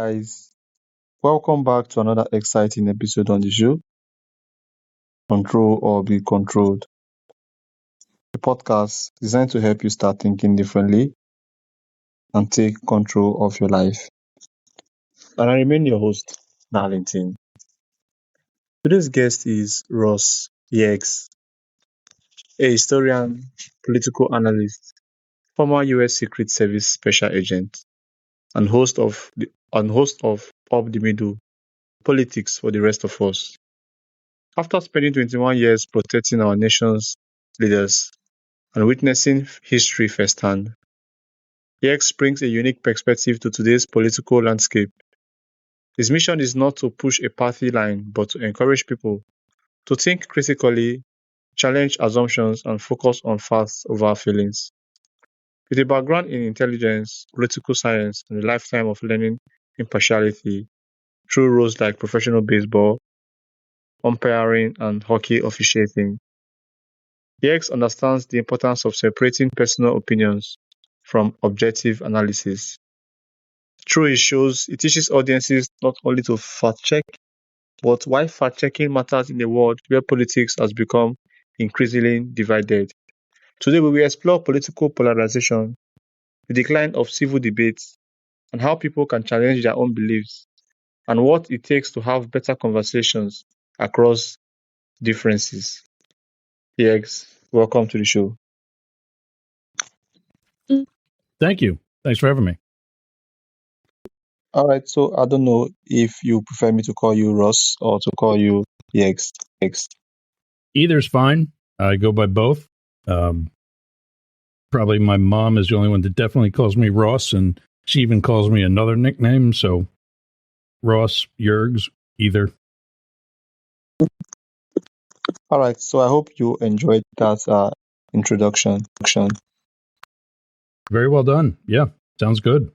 guys, welcome back to another exciting episode on the show, Control or Be Controlled, a podcast designed to help you start thinking differently and take control of your life. And I remain your host, Darlington. Today's guest is Ross Yex, a historian, political analyst, former U.S. Secret Service special agent, and host of Up the Middle, Politics for the Rest of Us. After spending 21 years protecting our nation's leaders and witnessing history firsthand, Yex brings a unique perspective to today's political landscape. His mission is not to push a party line, but to encourage people to think critically, challenge assumptions, and focus on facts over feelings. With a background in intelligence, political science, and a lifetime of learning impartiality through roles like professional baseball, umpiring, and hockey officiating, Yex understands the importance of separating personal opinions from objective analysis. Through his shows, he teaches audiences not only to fact-check, but why fact-checking matters in a world where politics has become increasingly divided. Today we will explore political polarization, the decline of civil debates, and how people can challenge their own beliefs, and what it takes to have better conversations across differences. Yex, welcome to the show. Thank you. Thanks for having me. All right, so I don't know if you prefer me to call you Ross or to call you Yex. Either's fine. I go by both. Probably my mom is the only one that definitely calls me Ross, and she even calls me another nickname. So Ross, Yergs, either. All right, so I hope you enjoyed that introduction. Very well done. Yeah, sounds good.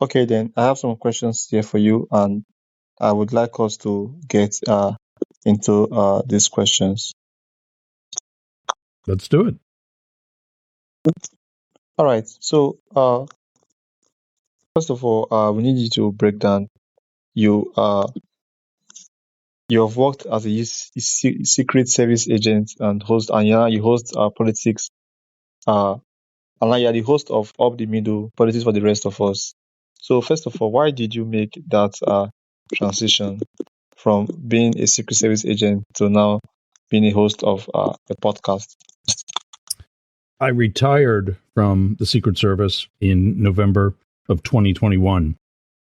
Okay, then I have some questions here for you, and I would like us to get into these questions. Let's do it. All right, so first of all, we need you to break down. You have worked as a Secret Service agent and host, and yeah, you host politics. And now you're the host of Up the Middle, Politics for the Rest of Us. So first of all, why did you make that transition from being a Secret Service agent to now being a host of a podcast? I retired from the Secret Service in November of 2021.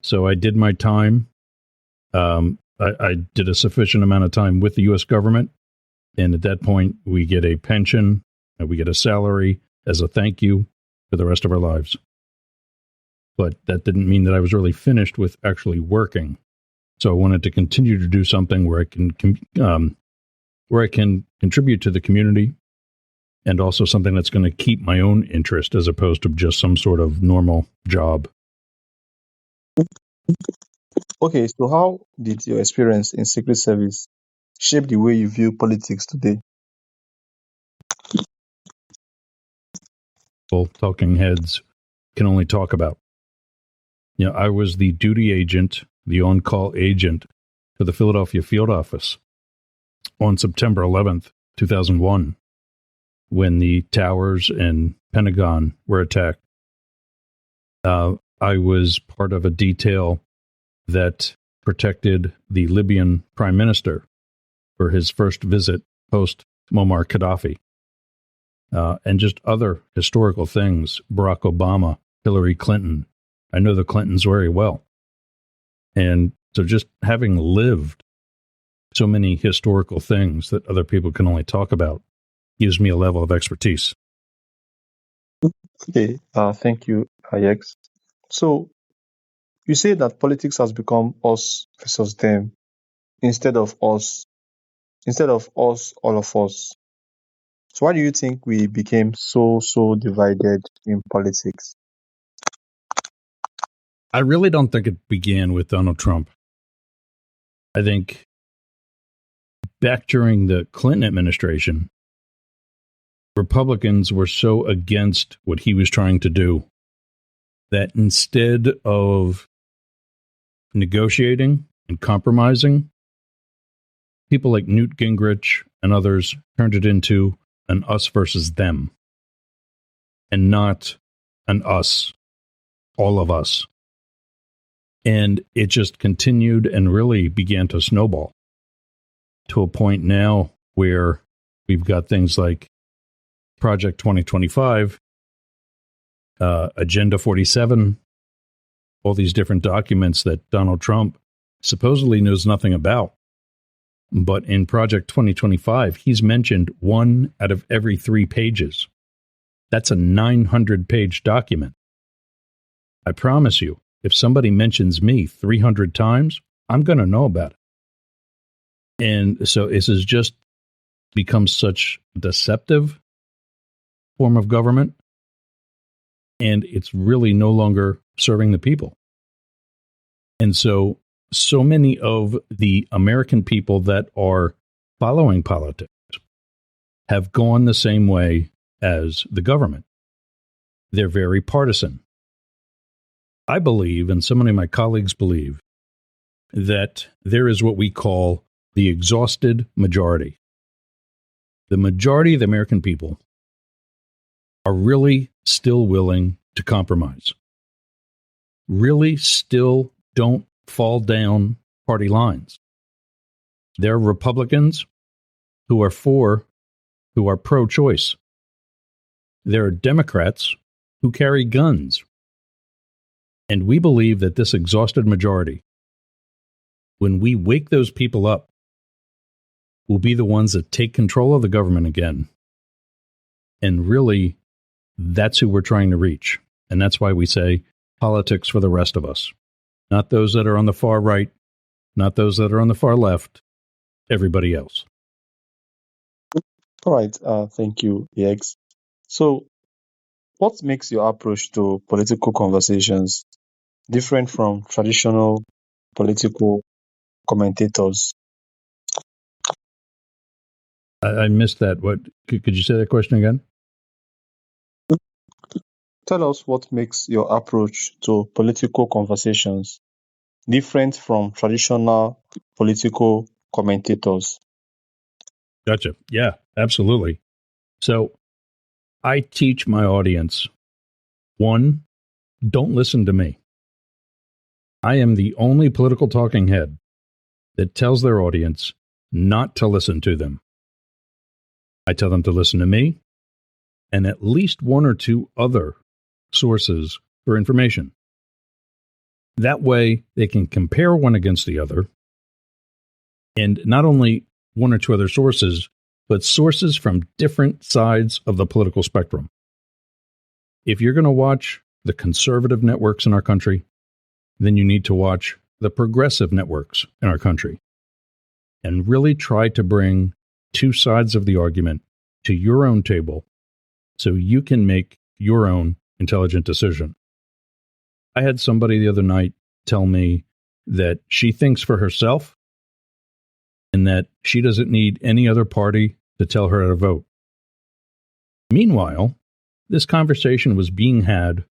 So I did my time. I did a sufficient amount of time with the U.S. government. And at that point, we get a pension and we get a salary as a thank you for the rest of our lives. But that didn't mean that I was really finished with actually working. So I wanted to continue to do something where I can contribute to the community, and also something that's going to keep my own interest as opposed to just some sort of normal job. Okay, so how did your experience in Secret Service shape the way you view politics today? Well, talking heads can only talk about. I was the duty agent, the on-call agent for the Philadelphia field office on September 11th, 2001, when the towers and Pentagon were attacked. I was part of a detail that protected the Libyan prime minister for his first visit post Muammar Gaddafi, and just other historical things. Barack Obama, Hillary Clinton. I know the Clintons very well. And so just having lived so many historical things that other people can only talk about gives me a level of expertise. Okay, thank you, Yex. So you say that politics has become us versus them instead of us, all of us. So why do you think we became so divided in politics? I really don't think it began with Donald Trump. I think back during the Clinton administration, Republicans were so against what he was trying to do that instead of negotiating and compromising, people like Newt Gingrich and others turned it into an us versus them, and not an us, all of us. And it just continued and really began to snowball to a point now where we've got things like Project 2025, Agenda 47, all these different documents that Donald Trump supposedly knows nothing about. But in Project 2025, he's mentioned 1 out of every 3 pages. That's a 900-page document. I promise you, if somebody mentions me 300 times, I'm going to know about it. And so this has just become such a deceptive form of government, and it's really no longer serving the people. And so many of the American people that are following politics have gone the same way as the government. They're very partisan. I believe, and so many of my colleagues believe, that there is what we call the exhausted majority. The majority of the American people are really still willing to compromise, really still don't fall down party lines. There are Republicans who are pro-choice. There are Democrats who carry guns. And we believe that this exhausted majority, when we wake those people up, will be the ones that take control of the government again. And really, that's who we're trying to reach. And that's why we say politics for the rest of us. Not those that are on the far right, not those that are on the far left, everybody else. All right. Thank you, EX. So, what makes your approach to political conversations different from traditional political commentators? I missed that. What could you say that question again? Tell us what makes your approach to political conversations different from traditional political commentators. Gotcha. Yeah, absolutely. So I teach my audience, 1, don't listen to me. I am the only political talking head that tells their audience not to listen to them. I tell them to listen to me and at least 1 or 2 other sources for information. That way they can compare one against the other, and not only 1 or 2 other sources, but sources from different sides of the political spectrum. If you're going to watch the conservative networks in our country, then you need to watch the progressive networks in our country and really try to bring 2 sides of the argument to your own table so you can make your own intelligent decision. I had somebody the other night tell me that she thinks for herself and that she doesn't need any other party to tell her how to vote. Meanwhile, this conversation was being had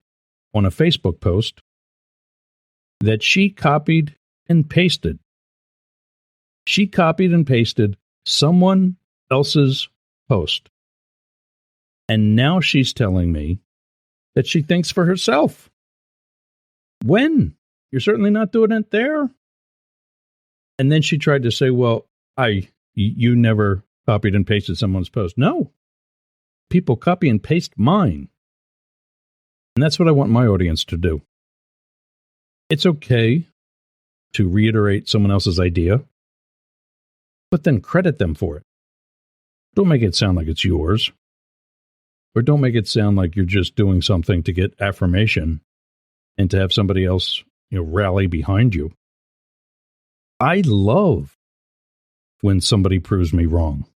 on a Facebook post that she copied and pasted. She copied and pasted someone else's post. And now she's telling me that she thinks for herself. When? You're certainly not doing it there. And then she tried to say, well, you never copied and pasted someone's post. No. People copy and paste mine. And that's what I want my audience to do. It's okay to reiterate someone else's idea, but then credit them for it. Don't make it sound like it's yours. Or don't make it sound like you're just doing something to get affirmation and to have somebody else, rally behind you. I love when somebody proves me wrong.